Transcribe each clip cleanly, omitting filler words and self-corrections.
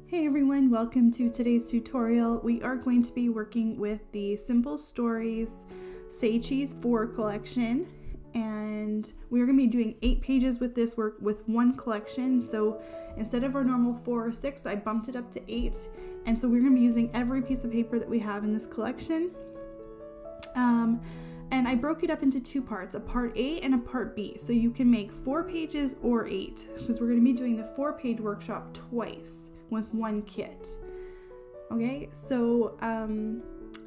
Hey everyone, welcome to today's tutorial. We are going to be working with the Simple Stories Say Cheese 4 collection, and we're going to be doing 8 pages with this work with one collection. So instead of our normal 4 or 6, I bumped it up to 8, and so we're going to be using every piece of paper that we have in this collection. And I broke it up into 2 parts, a part A and a part B. So you can make 4 pages or 8, because we're going to be doing the 4-page workshop twice with one kit. Okay, so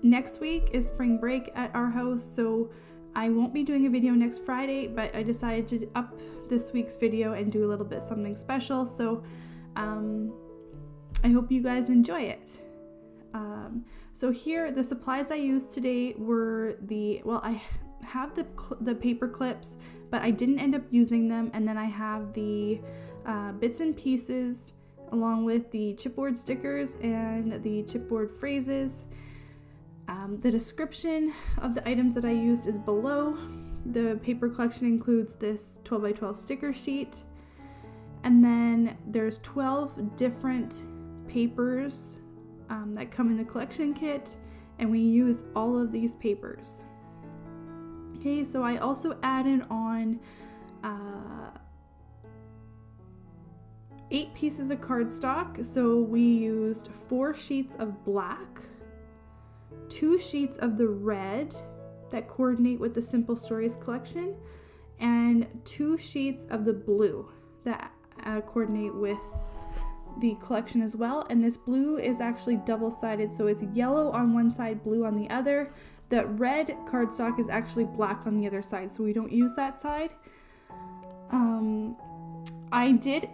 next week is spring break at our house, so I won't be doing a video next Friday, but I decided to up this week's video and do a little bit something special. So I hope you guys enjoy it. So here, the supplies I used today were I have the paper clips, but I didn't end up using them, and then I have the bits and pieces along with the chipboard stickers and the chipboard phrases. The description of the items that I used is below. The paper collection includes this 12 by 12 sticker sheet, and then there's 12 different papers that come in the collection kit, and we use all of these papers. Okay, so I also added on 8 pieces of cardstock. So we used 4 sheets of black, 2 sheets of the red that coordinate with the Simple Stories collection, and 2 sheets of the blue that coordinate with the collection as well. And this blue is actually double-sided, so it's yellow on one side, blue on the other. The red cardstock is actually black on the other side, so we don't use that side. I did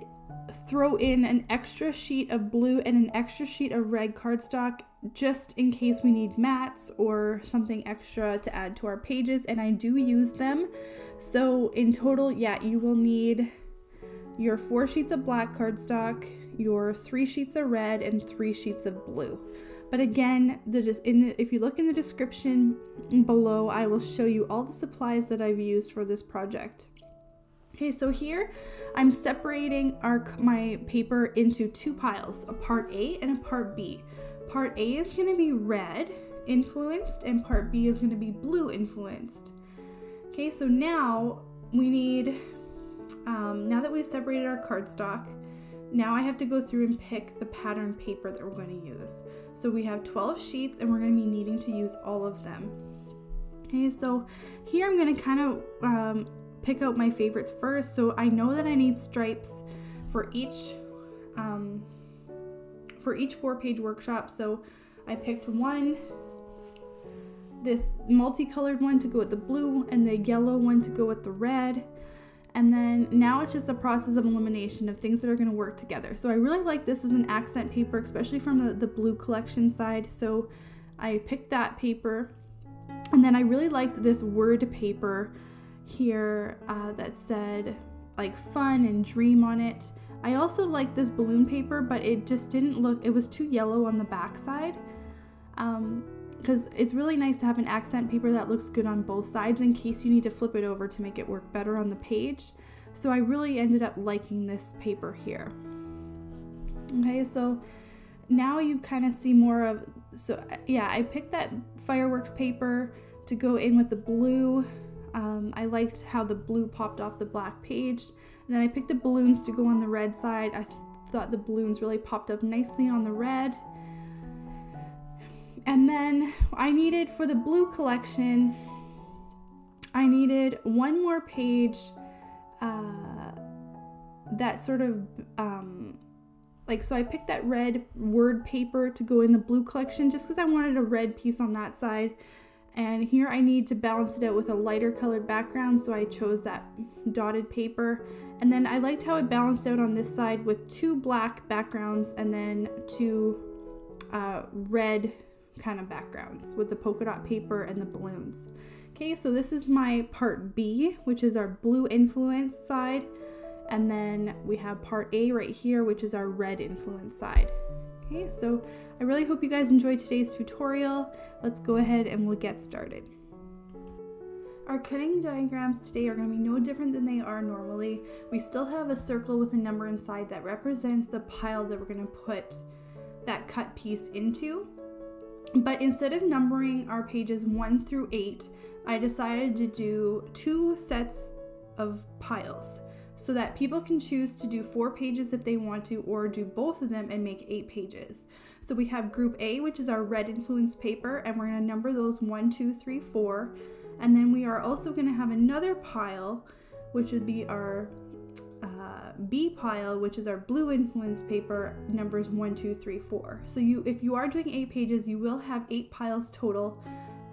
throw in an extra sheet of blue and an extra sheet of red cardstock just in case we need mats or something extra to add to our pages, and I do use them. So in total, yeah, you will need your 4 sheets of black cardstock, your 3 sheets of red, and 3 sheets of blue. But again, if you look in the description below, I will show you all the supplies that I've used for this project. Okay, so here I'm separating my paper into 2 piles, a part A and a part B. Part A is going to be red influenced and part B is going to be blue influenced. Okay, so now we need, now that we've separated our cardstock, now I have to go through and pick the pattern paper that we're going to use. So we have 12 sheets and we're going to be needing to use all of them. Okay, so here I'm going to kind of pick out my favorites first. So I know that I need stripes for each 4-page workshop. So I picked this multicolored one to go with the blue and the yellow one to go with the red. And then now it's just the process of elimination of things that are going to work together. So I really like this as an accent paper, especially from the blue collection side. So I picked that paper. And then I really liked this word paper here that said like fun and dream on it. I also like this balloon paper, but it just didn't look, it was too yellow on the back side. Because it's really nice to have an accent paper that looks good on both sides in case you need to flip it over to make it work better on the page. So I really ended up liking this paper here. Okay, so now you kind of see more of, so yeah, I picked that fireworks paper to go in with the blue. I liked how the blue popped off the black page. And then I picked the balloons to go on the red side. I thought the balloons really popped up nicely on the red. And then I needed, for the blue collection, I needed one more page that sort of, so I picked that red word paper to go in the blue collection just because I wanted a red piece on that side. And here I need to balance it out with a lighter colored background, so I chose that dotted paper. And then I liked how it balanced out on this side with 2 black backgrounds and then 2 red kind of backgrounds with the polka dot paper and the balloons. Okay, so this is my part B, which is our blue influence side, and then we have part A right here, which is our red influence side. Okay, so I really hope you guys enjoyed today's tutorial. Let's go ahead and we'll get started. Our cutting diagrams today are going to be no different than they are normally. We still have a circle with a number inside that represents the pile that we're going to put that cut piece into. But instead of numbering our pages 1 through 8, I decided to do 2 sets of piles so that people can choose to do 4 pages if they want to, or do both of them and make 8 pages. So we have group A, which is our red influence paper, and we're going to number those 1, 2, 3, 4. And then we are also going to have another pile, which would be our B pile, which is our blue influence paper, numbers 1, 2, 3, 4. So if you are doing 8 pages, you will have 8 piles total,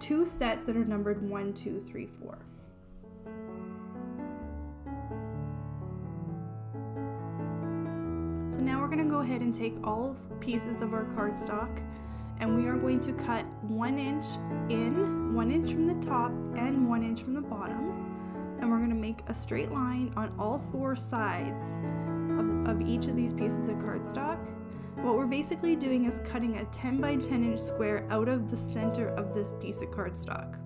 2 sets that are numbered 1, 2, 3, 4. So now we're going to go ahead and take all pieces of our cardstock, and we are going to cut 1 inch in, 1 inch from the top, and 1 inch from the bottom. And we're going to make a straight line on all 4 sides of each of these pieces of cardstock. What we're basically doing is cutting a 10 by 10 inch square out of the center of this piece of cardstock.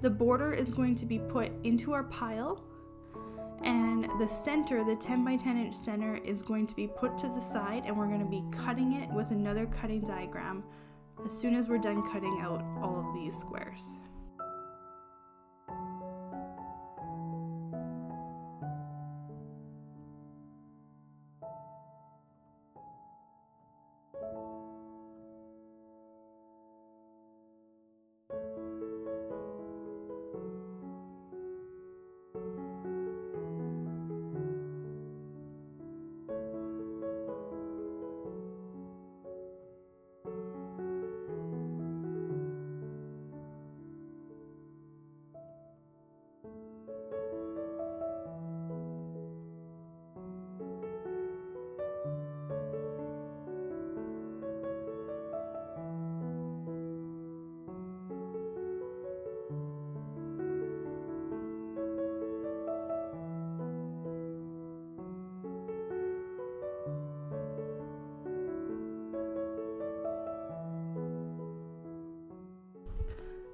The border is going to be put into our pile, and the center, the 10 by 10 inch center, is going to be put to the side, and we're going to be cutting it with another cutting diagram as soon as we're done cutting out all of these squares.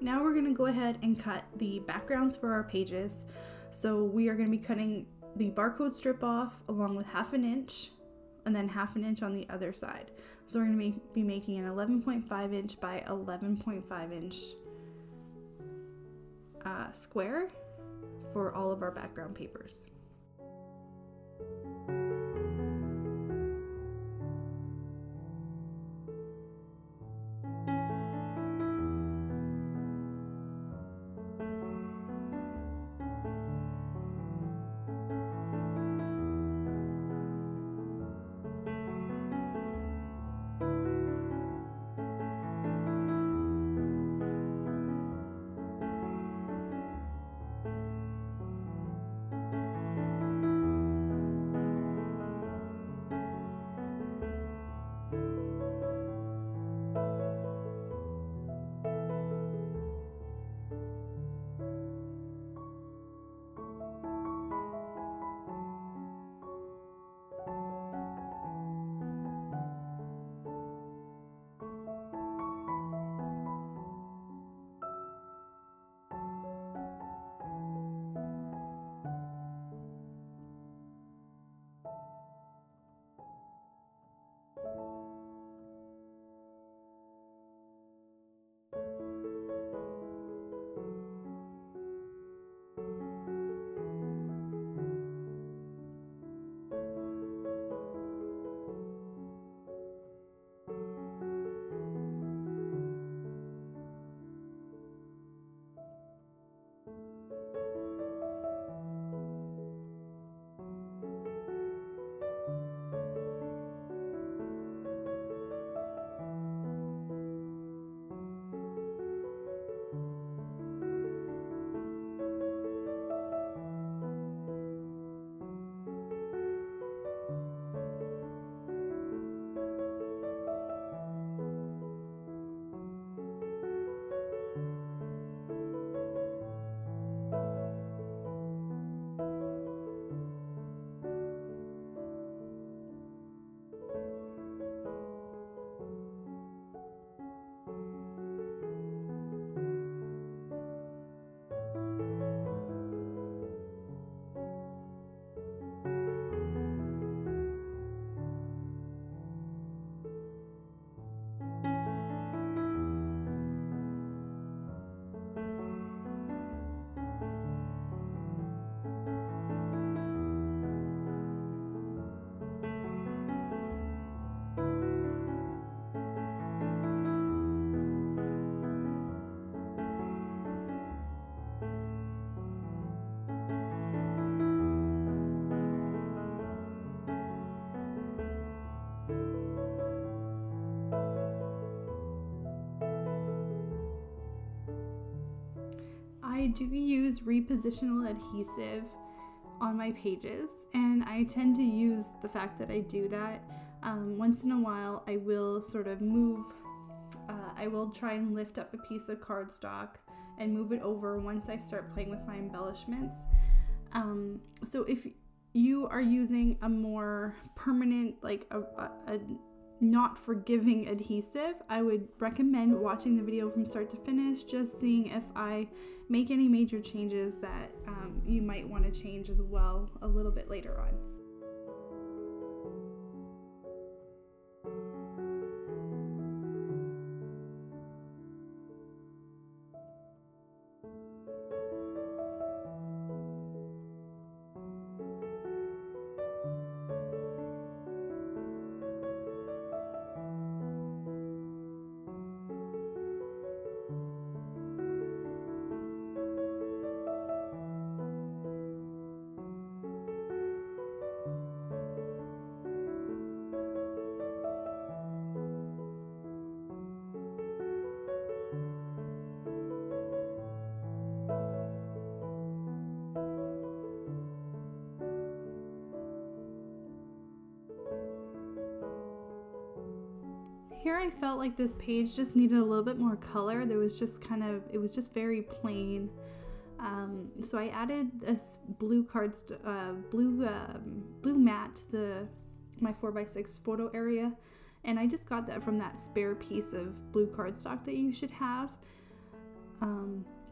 Now we're going to go ahead and cut the backgrounds for our pages. So we are going to be cutting the barcode strip off along with 1/2 inch, and then 1/2 inch on the other side. So we're going to be making an 11.5 inch by 11.5 inch square for all of our background papers. I do use repositional adhesive on my pages, and I tend to use the fact that I do that. Once in a while I will sort of move, I will try and lift up a piece of cardstock and move it over once I start playing with my embellishments. So if you are using a more permanent, like a not forgiving adhesive, I would recommend watching the video from start to finish, just seeing if I make any major changes that you might want to change as well a little bit later on. Here I felt like this page just needed a little bit more color. There was just it was just very plain. So I added this blue mat to my 4x6 photo area, and I just got that from that spare piece of blue cardstock that you should have.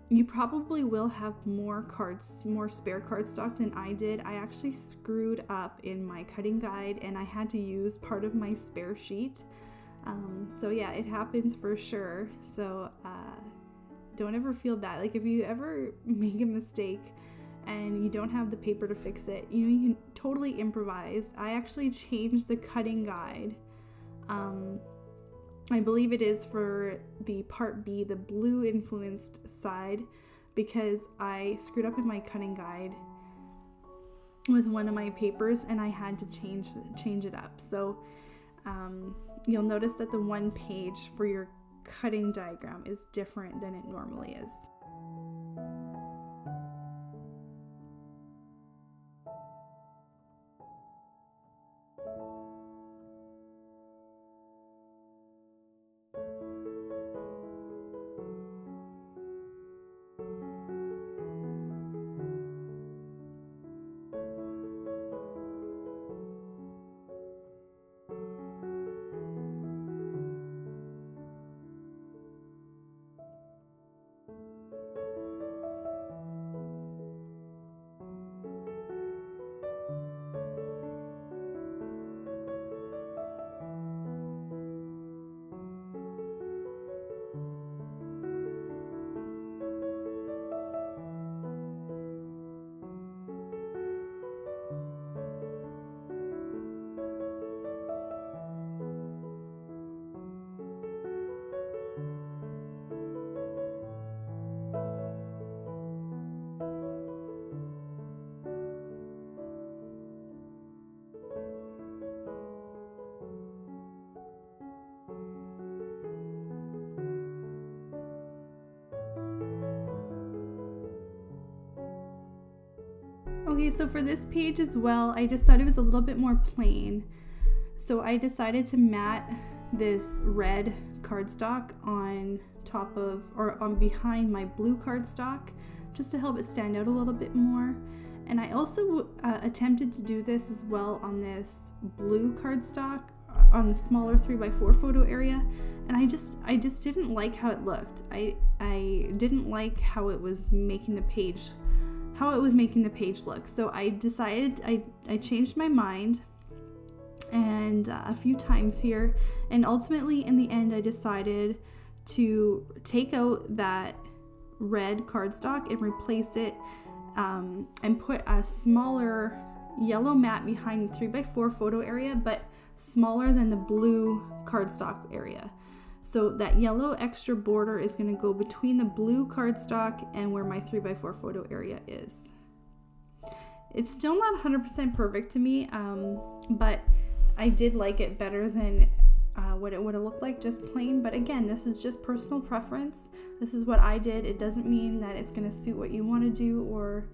You probably will have more spare cardstock than I did. I actually screwed up in my cutting guide and I had to use part of my spare sheet. So yeah, it happens for sure. So don't ever feel bad. Like if you ever make a mistake and you don't have the paper to fix it, you know, you can totally improvise. I actually changed the cutting guide. I believe it is for the part B, the blue influenced side, because I screwed up in my cutting guide with one of my papers and I had to change it up. So you'll notice that the one page for your cutting diagram is different than it normally is. Okay, so for this page as well, I just thought it was a little bit more plain. So I decided to mat this red cardstock on top of, or on behind my blue cardstock, just to help it stand out a little bit more. And I also attempted to do this as well on this blue cardstock on the smaller 3x4 photo area, and I just didn't like how it looked. I didn't like how it was making the page look. So I decided, I changed my mind and a few times here, and ultimately in the end I decided to take out that red cardstock and replace it and put a smaller yellow mat behind the 3x4 photo area, but smaller than the blue cardstock area. So that yellow extra border is going to go between the blue cardstock and where my 3x4 photo area is. It's still not 100% perfect to me, but I did like it better than what it would have looked like just plain. But again, this is just personal preference. This is what I did. It doesn't mean that it's going to suit what you want to do or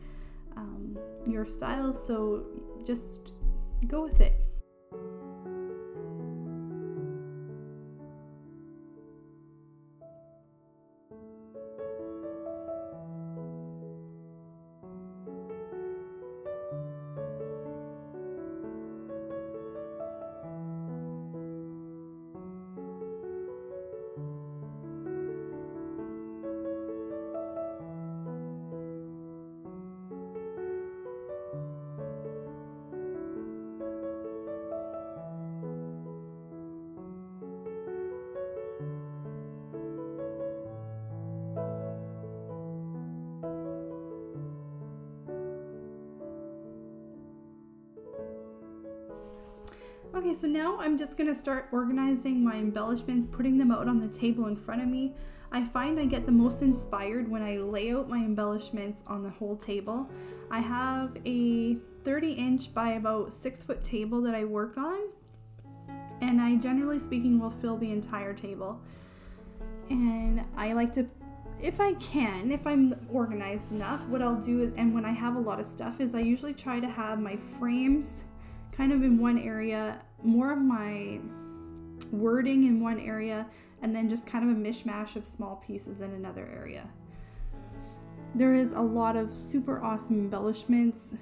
your style, so just go with it. Okay, so now I'm just gonna start organizing my embellishments, putting them out on the table in front of me. I find I get the most inspired when I lay out my embellishments on the whole table. I have a 30-inch by about 6-foot table that I work on, and I generally speaking will fill the entire table. And I like to, if I can, if I'm organized enough, what I'll do is, and when I have a lot of stuff, is I usually try to have my frames kind of in one area, more of my wording in one area, and then just kind of a mishmash of small pieces in another area. There is a lot of super awesome embellishments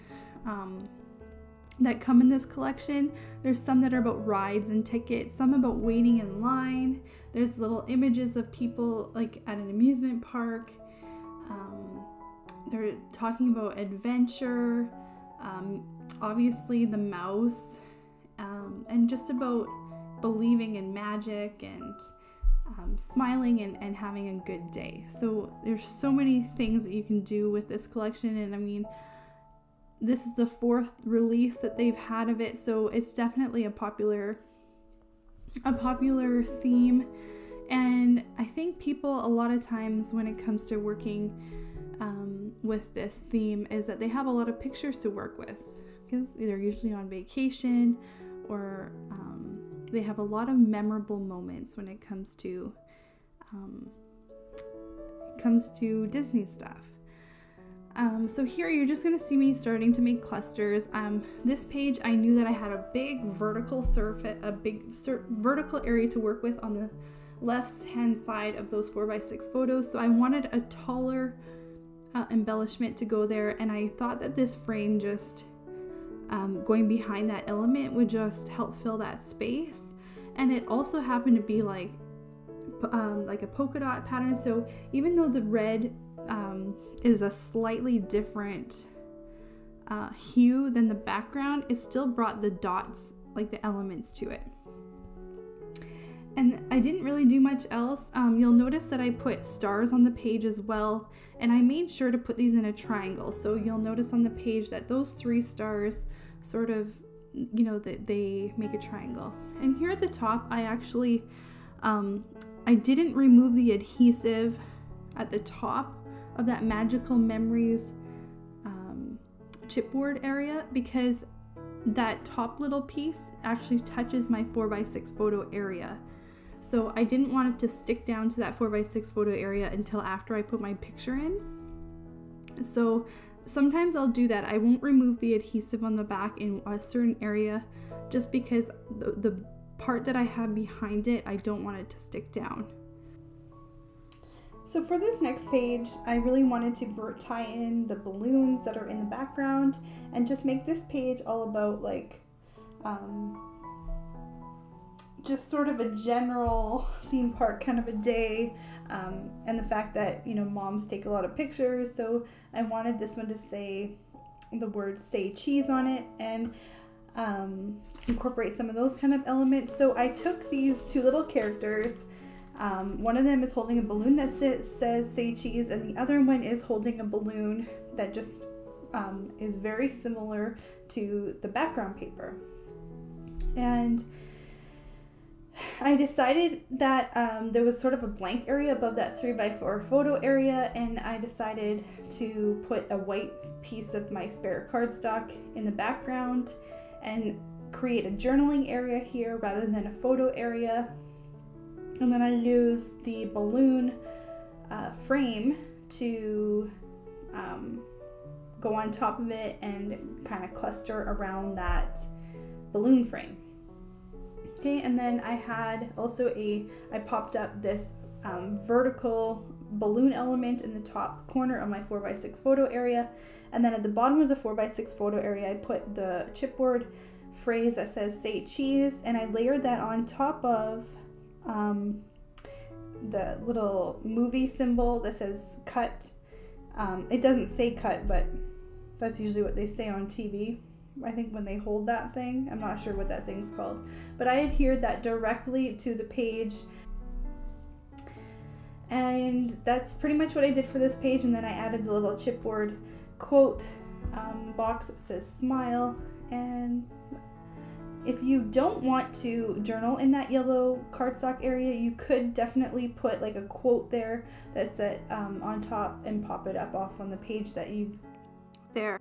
that come in this collection. There's some that are about rides and tickets, some about waiting in line. There's little images of people like at an amusement park. They're talking about adventure, obviously the mouse, and just about believing in magic and smiling and having a good day. So there's so many things that you can do with this collection, and I mean, this is the 4th release that they've had of it, so it's definitely a popular theme. And I think people a lot of times when it comes to working with this theme is that they have a lot of pictures to work with, because they're usually on vacation, or they have a lot of memorable moments when it comes to Disney stuff. So here you're just going to see me starting to make clusters. This page, I knew that I had a big vertical surface, vertical area to work with on the left hand side of those 4x6 photos. So I wanted a taller embellishment to go there, and I thought that this frame just going behind that element would just help fill that space. And it also happened to be like a polka dot pattern, so even though the red is a slightly different hue than the background, it still brought the dots, like the elements, to it. And I didn't really do much else. You'll notice that I put stars on the page as well, and I made sure to put these in a triangle. So you'll notice on the page that those 3 stars sort of, you know, that they make a triangle. And here at the top, I actually, I didn't remove the adhesive at the top of that Magical Memories chipboard area, because that top little piece actually touches my 4x6 photo area. So I didn't want it to stick down to that 4x6 photo area until after I put my picture in. So sometimes I'll do that. I won't remove the adhesive on the back in a certain area just because the part that I have behind it, I don't want it to stick down. So for this next page, I really wanted to tie in the balloons that are in the background and just make this page all about like just sort of a general theme park kind of a day, and the fact that, you know, moms take a lot of pictures, so I wanted this one to say the word "say cheese" on it and incorporate some of those kind of elements. So I took these 2 little characters. One of them is holding a balloon that says "say cheese," and the other one is holding a balloon that just is very similar to the background paper. And I decided that there was sort of a blank area above that 3x4 photo area, and I decided to put a white piece of my spare cardstock in the background. And create a journaling area here rather than a photo area. And then I use the balloon frame to go on top of it and kind of cluster around that balloon frame. Okay, and then I had also I popped up this vertical balloon element in the top corner of my 4x6 photo area, and then at the bottom of the 4x6 photo area I put the chipboard phrase that says "say cheese," and I layered that on top of the little movie symbol that says cut. It doesn't say cut, but that's usually what they say on TV, I think, when they hold that thing. I'm not sure what that thing's called, but I adhered that directly to the page. And that's pretty much what I did for this page. And then I added the little chipboard quote box that says smile. And if you don't want to journal in that yellow cardstock area, you could definitely put like a quote there that's on top and pop it up off on the page that you've there.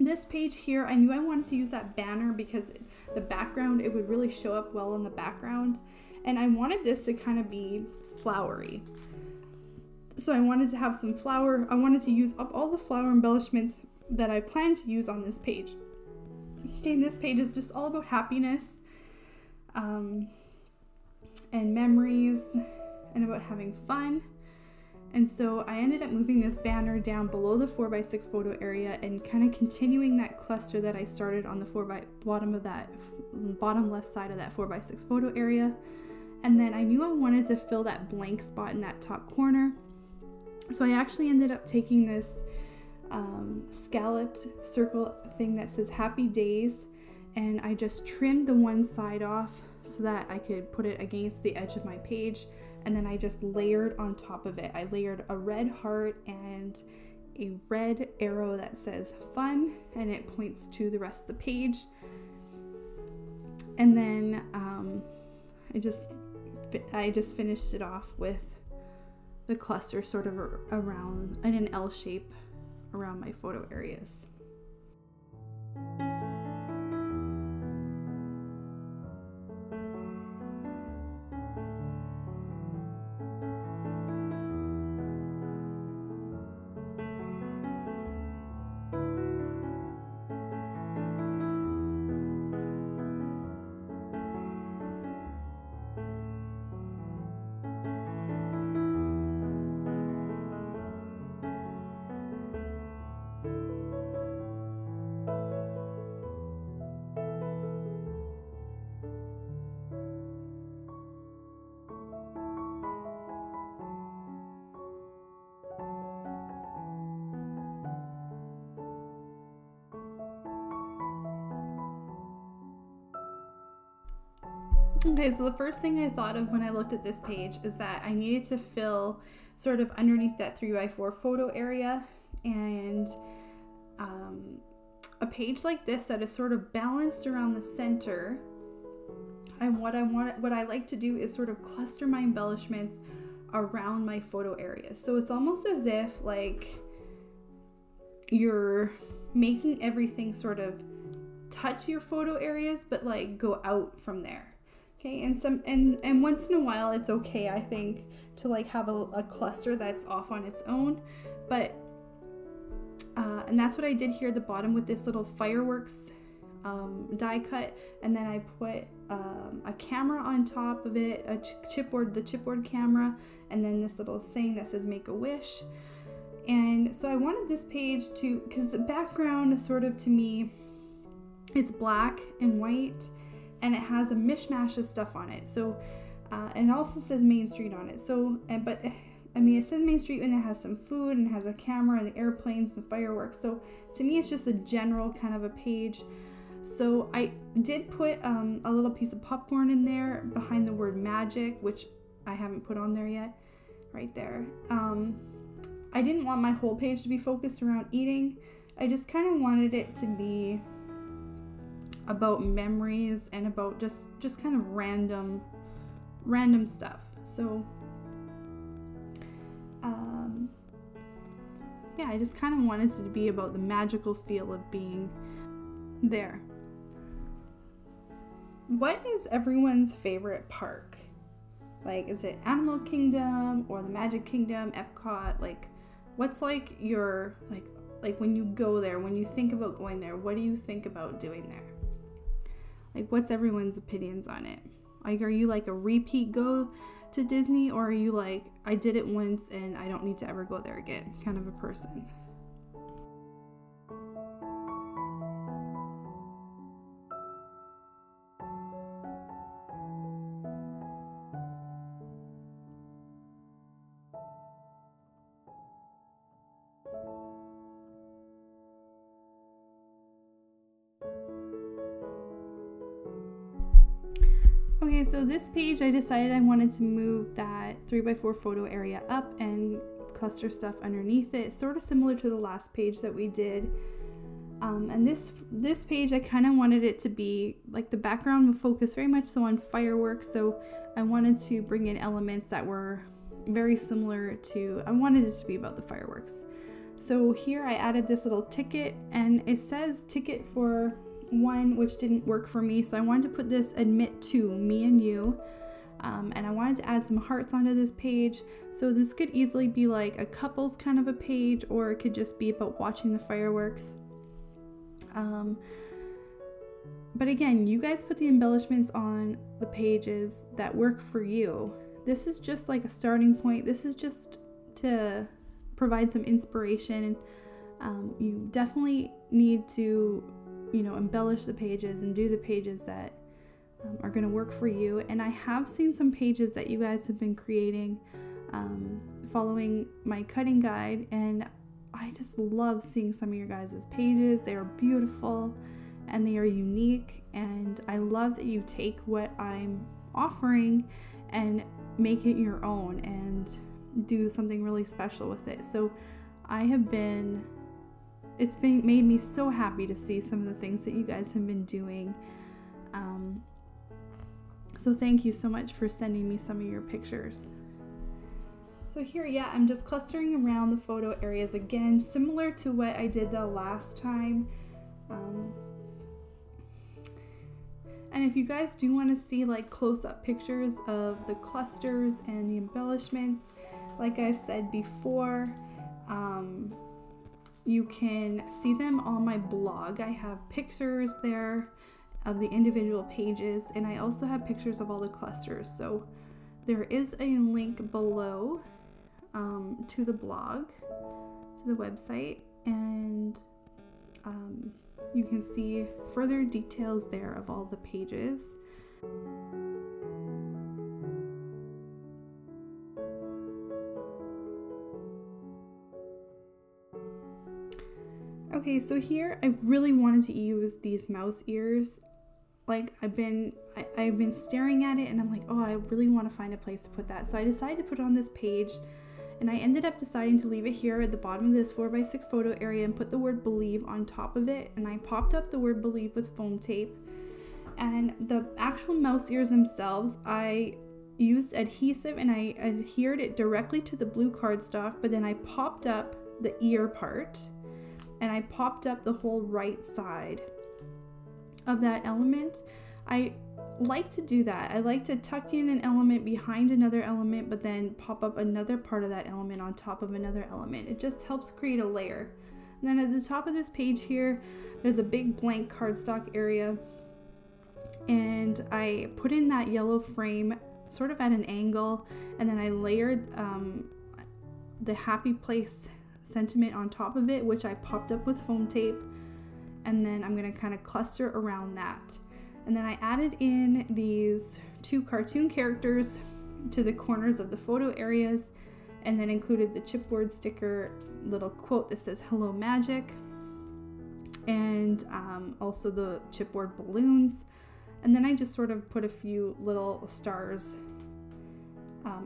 This page here, I knew I wanted to use that banner because the background, it would really show up well in the background, and I wanted this to kind of be flowery. So I wanted to have some flower. I wanted to use up all the flower embellishments that I plan to use on this page. Okay, this page is just all about happiness and memories and about having fun. And so I ended up moving this banner down below the 4x6 photo area and kind of continuing that cluster that I started on the bottom left side of that 4x6 photo area. And then I knew I wanted to fill that blank spot in that top corner. So I actually ended up taking this scalloped circle thing that says happy days, and I just trimmed the one side off so that I could put it against the edge of my page. And then I just layered on top of it. I layered a red heart and a red arrow that says fun, and it points to the rest of the page. And then I just finished it off with the cluster sort of around in an L shape around my photo areas. Okay, so the first thing I thought of when I looked at this page is that I needed to fill sort of underneath that 3x4 photo area, and a page like this that is sort of balanced around the center. And what I like to do is sort of cluster my embellishments around my photo areas. So it's almost as if like you're making everything sort of touch your photo areas, but like go out from there. Okay, and once in a while it's okay, I think, to like have a cluster that's off on its own, but and that's what I did here at the bottom with this little fireworks die cut, and then I put a camera on top of it, the chipboard camera, and then this little saying that says make a wish. And so I wanted this page to, because the background sort of, to me, it's black and white, and it has a mishmash of stuff on it. So, and it also says Main Street on it. So, but I mean, it says Main Street and it has some food and it has a camera and the airplanes and the fireworks. So to me, it's just a general kind of a page. So I did put a little piece of popcorn in there behind the word magic, which I haven't put on there yet, right there. I didn't want my whole page to be focused around eating. I just kind of wanted it to be about memories and about just kind of random stuff. So yeah, I just kind of wanted it to be about the magical feel of being there. What is everyone's favorite park? Like, is it Animal Kingdom or the Magic Kingdom, Epcot? Like, what's like your, like when you go there, when you think about going there, what do you think about doing there? Like, what's everyone's opinions on it? Like, are you like a repeat go to Disney, or are you like, I did it once and I don't need to ever go there again kind of a person? Okay, so this page, I decided I wanted to move that 3x4 photo area up and cluster stuff underneath it, sort of similar to the last page that we did. And this page, I kind of wanted it to be like the background would focus very much so on fireworks, so I wanted to bring in elements that were very similar to, I wanted it to be about the fireworks. So here I added this little ticket, and it says ticket for one, which didn't work for me, so I wanted to put this admit to me and you, and I wanted to add some hearts onto this page. So this could easily be like a couples kind of a page, or it could just be about watching the fireworks. But again, you guys put the embellishments on the pages that work for you. This is just like a starting point. This is just to provide some inspiration. You definitely need to, you know, embellish the pages and do the pages that are going to work for you. And I have seen some pages that you guys have been creating following my cutting guide, and I just love seeing some of your guys' pages. They are beautiful and they are unique, and I love that you take what I'm offering and make it your own and do something really special with it. So it's made me so happy to see some of the things that you guys have been doing. So thank you so much for sending me some of your pictures. So here, yeah, I'm just clustering around the photo areas again, similar to what I did the last time. And if you guys do want to see like close-up pictures of the clusters and the embellishments, like I've said before, you can see them on my blog. I have pictures there of the individual pages, and I also have pictures of all the clusters. So there is a link below to the blog, to the website, and you can see further details there of all the pages. Okay, so here I really wanted to use these mouse ears. Like I've been staring at it and I'm like, oh, I really want to find a place to put that. So I decided to put it on this page, and I ended up deciding to leave it here at the bottom of this 4x6 photo area and put the word believe on top of it. And I popped up the word believe with foam tape. And the actual mouse ears themselves, I used adhesive and I adhered it directly to the blue cardstock, but then I popped up the ear part and I popped up the whole right side of that element. I like to do that. I like to tuck in an element behind another element, but then pop up another part of that element on top of another element. It just helps create a layer. And then at the top of this page here, there's a big blank cardstock area, and I put in that yellow frame sort of at an angle, and then I layered the happy place sentiment on top of it, which I popped up with foam tape, and then I'm going to kind of cluster around that. And then I added in these 2 cartoon characters to the corners of the photo areas, and then included the chipboard sticker little quote that says hello magic. and also the chipboard balloons. And then I just sort of put a few little stars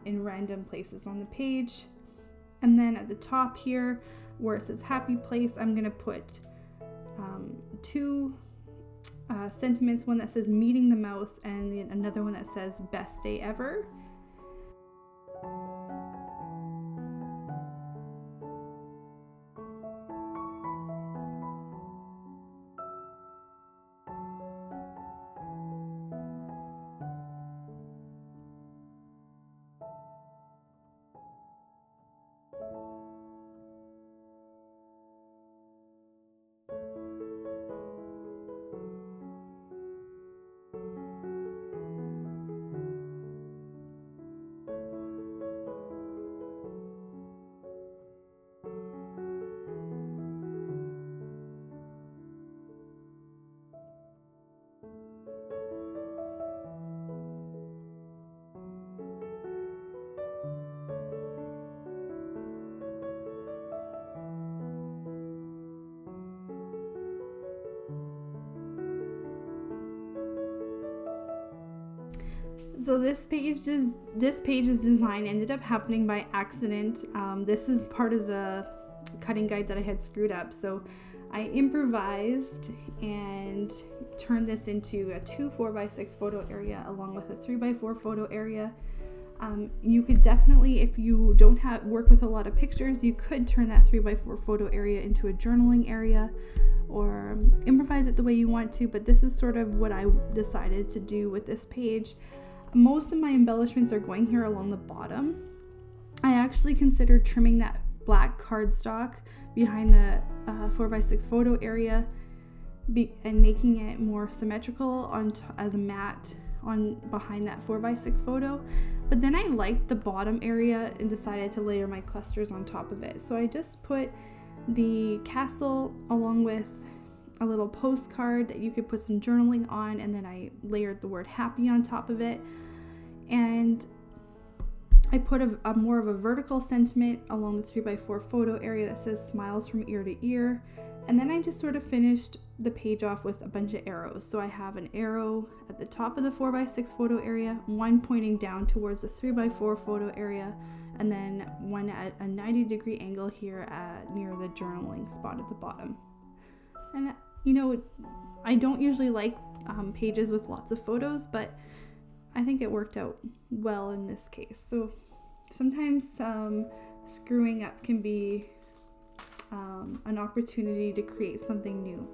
in random places on the page. And then at the top here where it says happy place, I'm gonna put two sentiments, one that says meeting the mouse and then another one that says best day ever. So this page's design ended up happening by accident. This is part of the cutting guide that I had screwed up. So I improvised and turned this into a 2 4x6 photo area along with a 3x4 photo area. You could definitely, if you don't work with a lot of pictures, you could turn that 3x4 photo area into a journaling area or improvise it the way you want to, but this is sort of what I decided to do with this page. Most of my embellishments are going here along the bottom. I actually considered trimming that black cardstock behind the 4x6 photo area and making it more symmetrical as a mat behind that 4x6 photo. But then I liked the bottom area and decided to layer my clusters on top of it. So I just put the castle along with a little postcard that you could put some journaling on, and then I layered the word happy on top of it. And I put a more of a vertical sentiment along the 3x4 photo area that says smiles from ear to ear. And then I just sort of finished the page off with a bunch of arrows. So I have an arrow at the top of the 4x6 photo area, one pointing down towards the 3x4 photo area, and then one at a 90-degree angle here near the journaling spot at the bottom. And you know, I don't usually like pages with lots of photos, but I think it worked out well in this case. So sometimes screwing up can be an opportunity to create something new.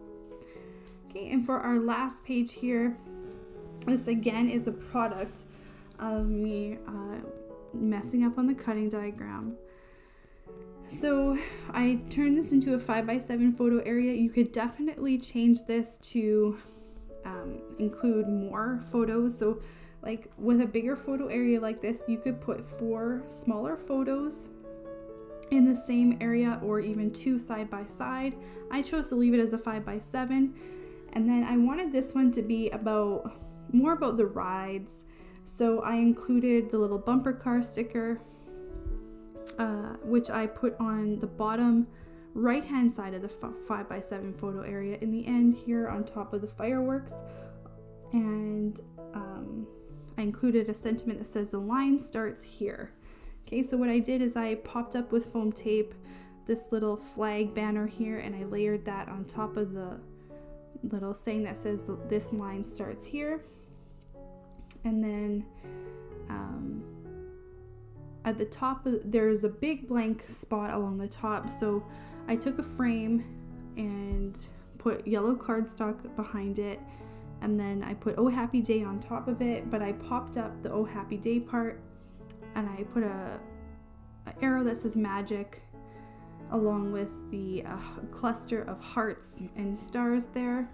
Okay, and for our last page here, this again is a product of me messing up on the cutting diagram. So I turned this into a 5x7 photo area. You could definitely change this to include more photos. So like with a bigger photo area like this, you could put 4 smaller photos in the same area or even 2 side by side. I chose to leave it as a 5x7. And then I wanted this one to be more about the rides. So I included the little bumper car sticker, which I put on the bottom right hand side of the 5x7 photo area in the end here on top of the fireworks. And I included a sentiment that says the line starts here. Okay, so what I did is I popped up with foam tape this little flag banner here, and I layered that on top of the little saying that says this line starts here. And then at the top, there's a big blank spot along the top. So I took a frame and put yellow cardstock behind it. And then I put Oh Happy Day on top of it, but I popped up the Oh Happy Day part and I put a arrow that says magic along with the cluster of hearts and stars there.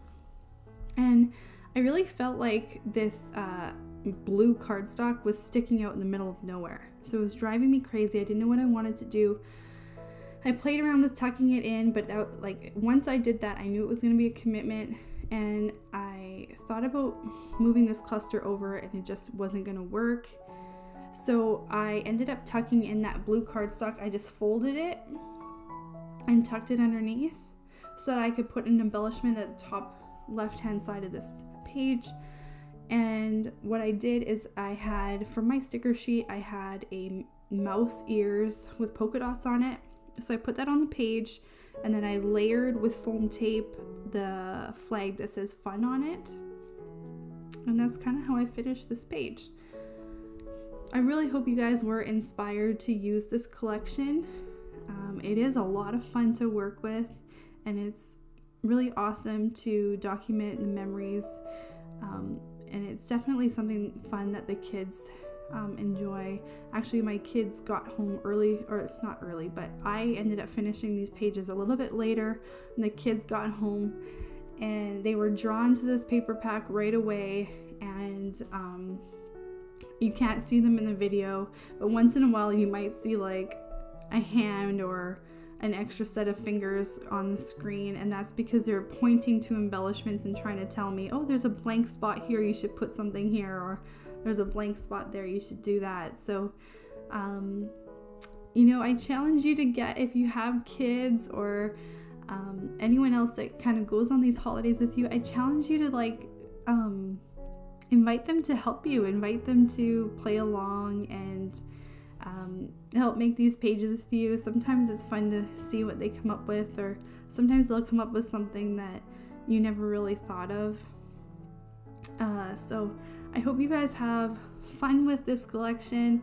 And I really felt like this blue cardstock was sticking out in the middle of nowhere. So it was driving me crazy. I didn't know what I wanted to do. I played around with tucking it in, but once I did that, I knew it was going to be a commitment. And I thought about moving this cluster over and it just wasn't going to work. So I ended up tucking in that blue cardstock. I just folded it and tucked it underneath. so that I could put an embellishment at the top left hand side of this page. And what I did is I had, for my sticker sheet, I had a mouse ears with polka dots on it. So I put that on the page, and then I layered with foam tape the flag that says fun on it. And that's kind of how I finished this page. I really hope you guys were inspired to use this collection. It is a lot of fun to work with, and it's really awesome to document the memories. And it's definitely something fun that the kids enjoy. Actually, my kids got home early, or not early, but I ended up finishing these pages a little bit later, and the kids got home and they were drawn to this paper pack right away. And you can't see them in the video, but once in a while you might see like a hand or an extra set of fingers on the screen, and that's because they're pointing to embellishments and trying to tell me, oh, there's a blank spot here, you should put something here, or there's a blank spot there, you should do that. So you know, I challenge you to get, if you have kids or anyone else that kind of goes on these holidays with you, I challenge you to like invite them to help you, invite them to play along and help make these pages with you. Sometimes it's fun to see what they come up with, or sometimes they'll come up with something that you never really thought of. So I hope you guys have fun with this collection,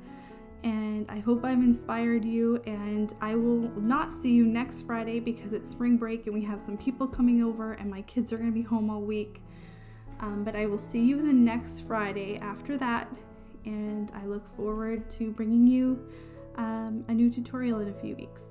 and I hope I've inspired you. And I will not see you next Friday because it's spring break and we have some people coming over and my kids are going to be home all week. But I will see you the next Friday after that, and I look forward to bringing you a new tutorial in a few weeks.